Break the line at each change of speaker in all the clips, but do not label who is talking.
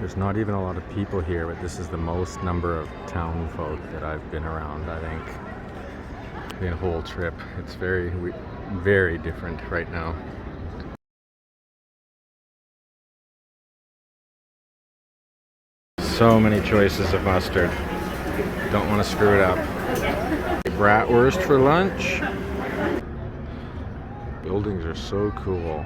There's not even a lot of people here, but this is the most number of town folk that I've been around, I think, the whole trip. It's very, very different right now. So many choices of mustard. Don't want to screw it up. Bratwurst for lunch. Buildings are so cool.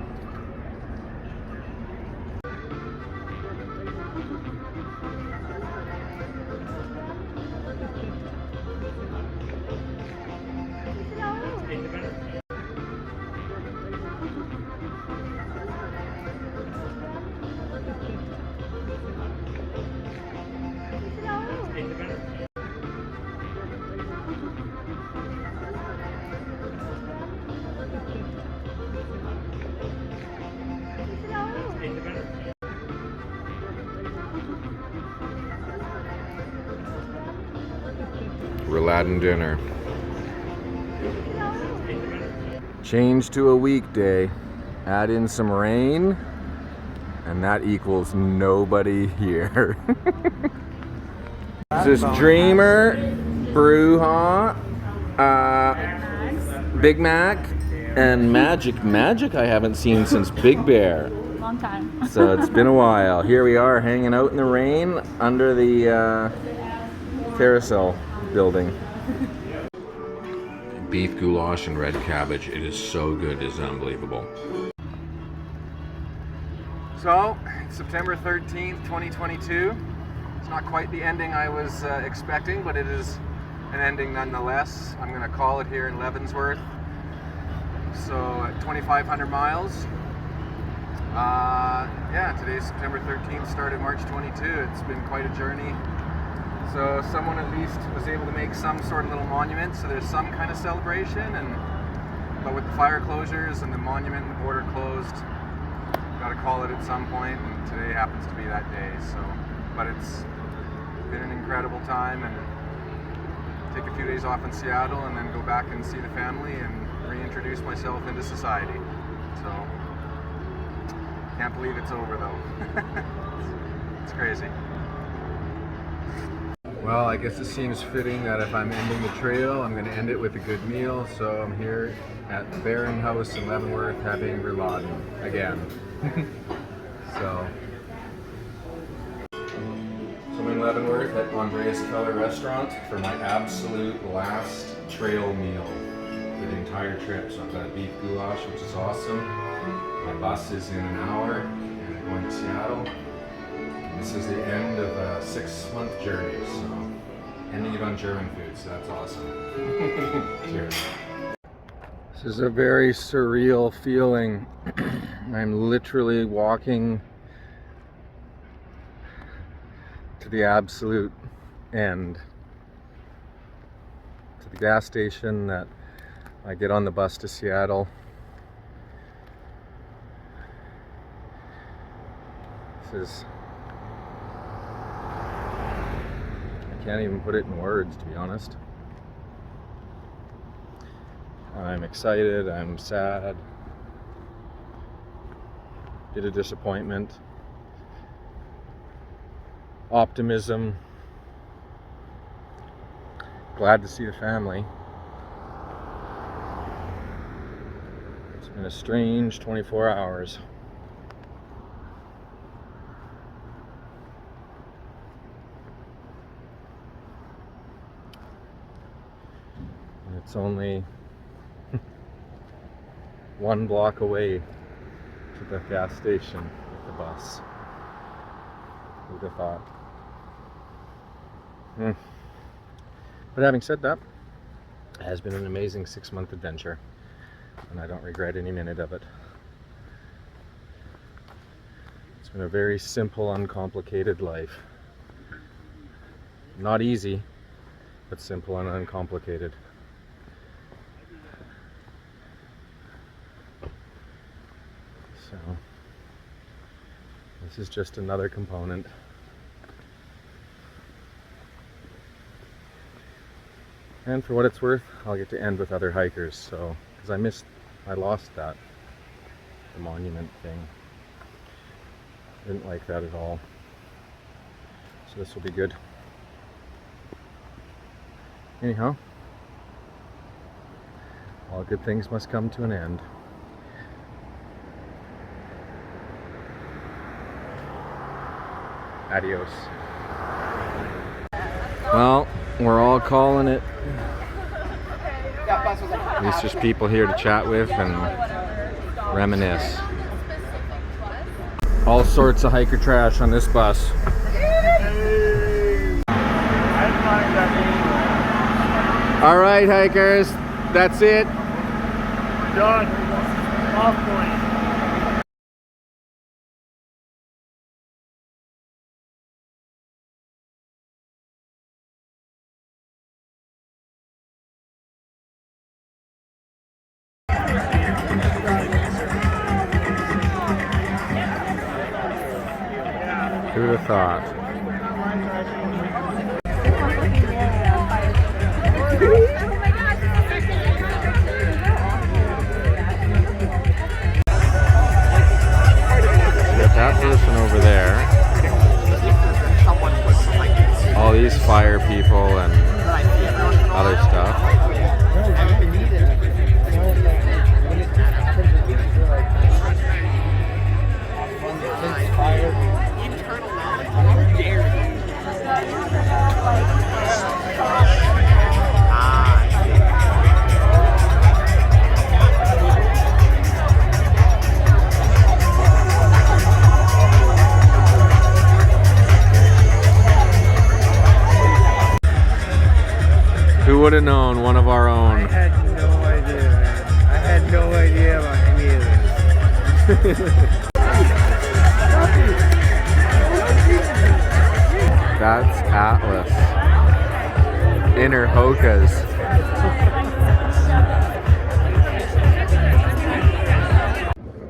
Rouladen dinner. Change to a weekday. Add in some rain, and that equals nobody here. This is Dreamer, Brewha, Big Mac, and Magic. Magic I haven't seen since Big Bear.
Long time.
So it's been a while. Here we are hanging out in the rain under the carousel building. Beef goulash and red cabbage. It is so good, it's unbelievable. So, September 13th, 2022. It's not quite the ending I was expecting, but it is an ending nonetheless. I'm going to call it here in Leavenworth. So, at 2,500 miles. Yeah, today's September 13th, started March 22. It's been quite a journey. So someone at least was able to make some sort of little monument, so there's some kind of celebration. But with the fire closures and the monument and the border closed, got to call it at some point, and today happens to be that day. So, but it's been an incredible time, and take a few days off in Seattle, and then go back and see the family and reintroduce myself into society. So, can't believe it's over though. It's crazy. Well, I guess it seems fitting that if I'm ending the trail, I'm going to end it with a good meal. So I'm here at the Baron House in Leavenworth having rouladen again. So I'm in Leavenworth at Andreas Keller Restaurant for my absolute last trail meal for the entire trip. So I've got a beef goulash, which is awesome. My bus is in an hour, and I'm going to Seattle. This is the end of a 6-month journey, so ending it on German food, so that's awesome. Cheers. This is a very surreal feeling. I'm literally walking to the absolute end, to the gas station that I get on the bus to Seattle. This is, can't even put it in words, to be honest. I'm excited, I'm sad, bit of disappointment, optimism, glad to see the family. It's been a strange 24 hours. It's only 1 block away to the gas station with the bus. Who'd have thought? But having said that, it has been an amazing 6-month adventure, and I don't regret any minute of it. It's been a very simple, uncomplicated life. Not easy, but simple and uncomplicated. So, this is just another component. And for what it's worth, I'll get to end with other hikers, so, because I lost that, the monument thing. Didn't like that at all. so this will be good. Anyhow, all good things must come to an end. Adios. Well, we're all calling it. At least there's people here to chat with and reminisce. All sorts of hiker trash on this bus. All right, hikers, that's it.
Done. Off point.
Who'd have thought? That person over there, all these fire people and other stuff. Who would have known, one of our own?
I had no idea, man. I had no idea about any of this.
That's Atlas. Inner Hokas.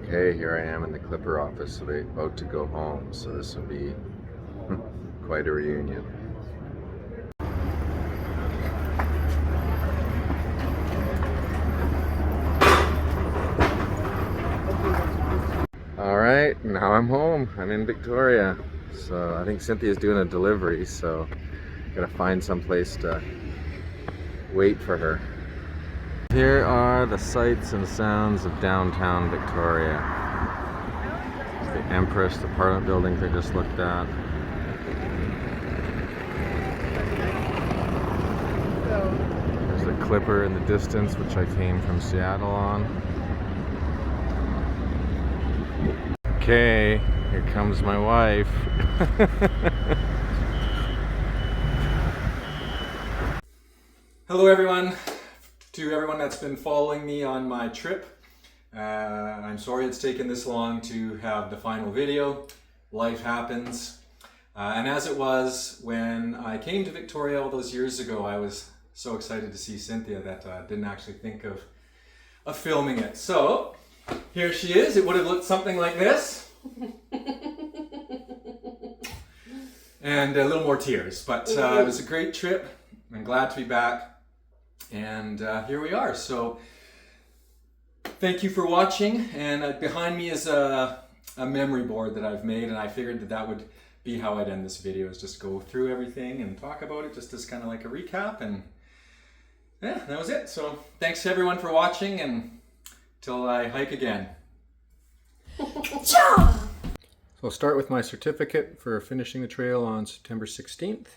Okay, here I am in the Clipper office, about to go home, so this will be quite a reunion. Alright, now I'm home. I'm in Victoria. So I think Cynthia's doing a delivery, so gotta find some place to wait for her. Here are the sights and sounds of downtown Victoria. The Empress, the Parliament buildings I just looked at. There's the Clipper in the distance, which I came from Seattle on. Okay, here comes my wife. Hello everyone. To everyone that's been following me on my trip. I'm sorry it's taken this long to have the final video. Life happens. And as it was when I came to Victoria all those years ago, I was so excited to see Cynthia that I didn't actually think of filming it. So, here she is. It would have looked something like this. And a little more tears. But it was a great trip. I'm glad to be back. And here we are. So thank you for watching. And behind me is a memory board that I've made. And I figured that would be how I'd end this video, is just go through everything and talk about it just as kind of like a recap. And yeah, that was it. So thanks to everyone for watching, and till I hike again. So I'll start with my certificate for finishing the trail on September 16th.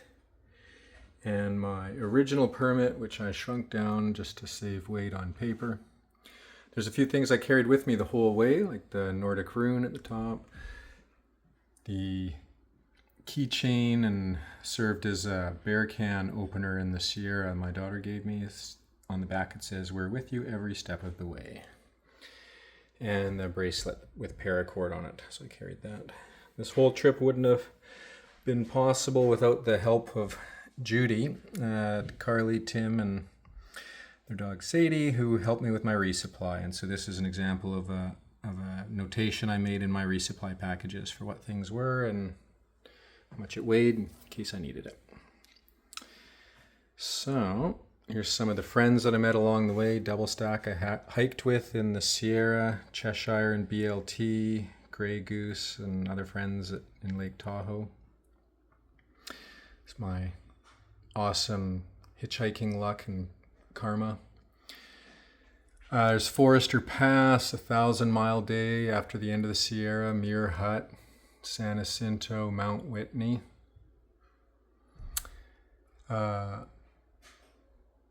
And my original permit, which I shrunk down just to save weight on paper. There's a few things I carried with me the whole way, like the Nordic rune at the top, the keychain, and served as a bear can opener in the Sierra my daughter gave me. On the back it says, "We're with you every step of the way." And the bracelet with paracord on it, so I carried that. This whole trip wouldn't have been possible without the help of Judy, Carly, Tim, and their dog Sadie, who helped me with my resupply. And so this is an example of a notation I made in my resupply packages for what things were and how much it weighed in case I needed it. So here's some of the friends that I met along the way. Double stack I hiked with in the Sierra, Cheshire and BLT, Grey Goose, and other friends in Lake Tahoe.
It's my awesome hitchhiking luck and karma. There's Forester Pass, 1,000-mile day after the end of the Sierra, Muir Hut, San Jacinto, Mount Whitney. And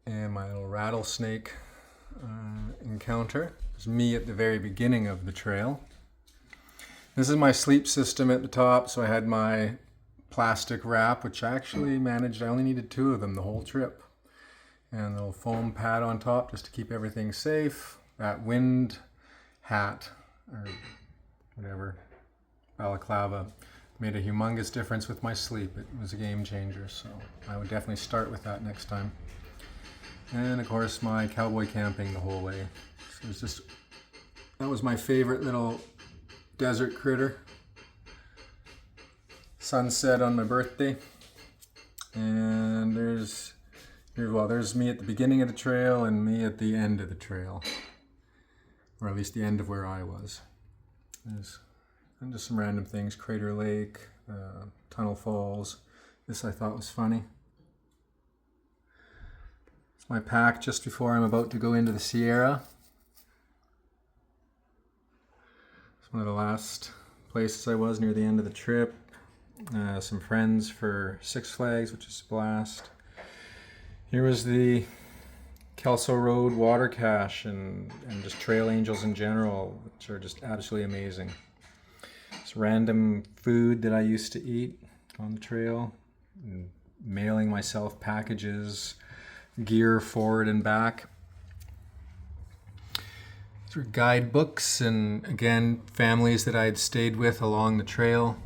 my little rattlesnake encounter. It was me at the very beginning of the trail. This is my sleep system at the top, so I had my plastic wrap, which I actually managed. I only needed 2 of them the whole trip. And a little foam pad on top just to keep everything safe. That wind hat, or whatever, balaclava, made a humongous difference with my sleep. It was a game changer, so I would definitely start with that next time. And of course my cowboy camping the whole way. So it was just, that was my favorite little desert critter. Sunset on my birthday. And there's me at the beginning of the trail and me at the end of the trail. Or at least the end of where I was. And just some random things, Crater Lake, Tunnel Falls. This I thought was funny. It's my pack just before I'm about to go into the Sierra. It's one of the last places I was near the end of the trip. Some friends for Six Flags, which is a blast. Here was the Kelso Road water cache and just trail angels in general, which are just absolutely amazing. It's random food that I used to eat on the trail, and mailing myself packages, gear forward and back. These were guidebooks and, again, families that I had stayed with along the trail.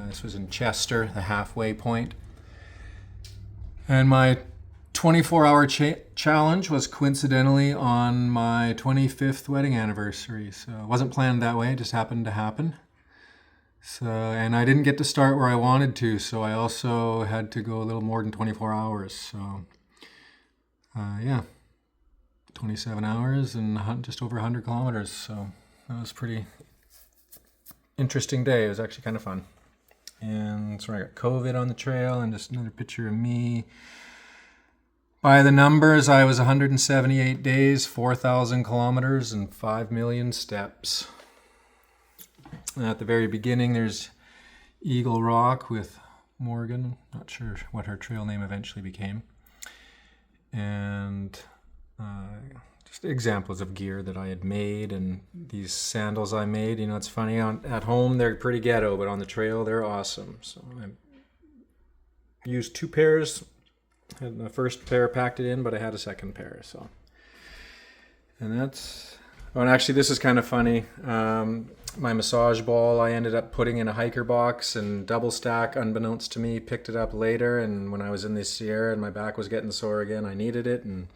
This was in Chester, the halfway point. And my 24-hour challenge was coincidentally on my 25th wedding anniversary. So it wasn't planned that way, it just happened to happen. So, and I didn't get to start where I wanted to, so I also had to go a little more than 24 hours. So, yeah, 27 hours and just over 100 kilometers. So that was a pretty interesting day. It was actually kind of fun. And so I got COVID on the trail, and just another picture of me. By the numbers, I was 178 days, 4,000 kilometers, and 5 million steps. And at the very beginning, there's Eagle Rock with Morgan. Not sure what her trail name eventually became. And just examples of gear that I had made, and these sandals I made. You know, it's funny, at home they're pretty ghetto, but on the trail they're awesome. So I used 2 pairs. Had the first pair packed it in, but I had a second pair. So, and that's. Oh, and actually, this is kind of funny. My massage ball I ended up putting in a hiker box and double stack, unbeknownst to me, picked it up later. And when I was in the Sierra and my back was getting sore again, I needed it, and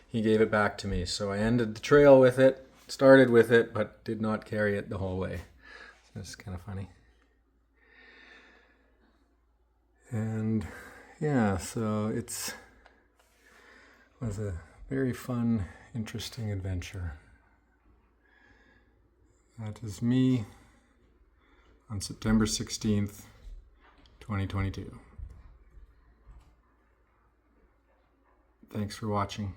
he gave it back to me. So I ended the trail with it, started with it, but did not carry it the whole way. That's kind of funny. And yeah, so it was a very fun, interesting adventure. That is me on September 16th, 2022. Thanks for watching.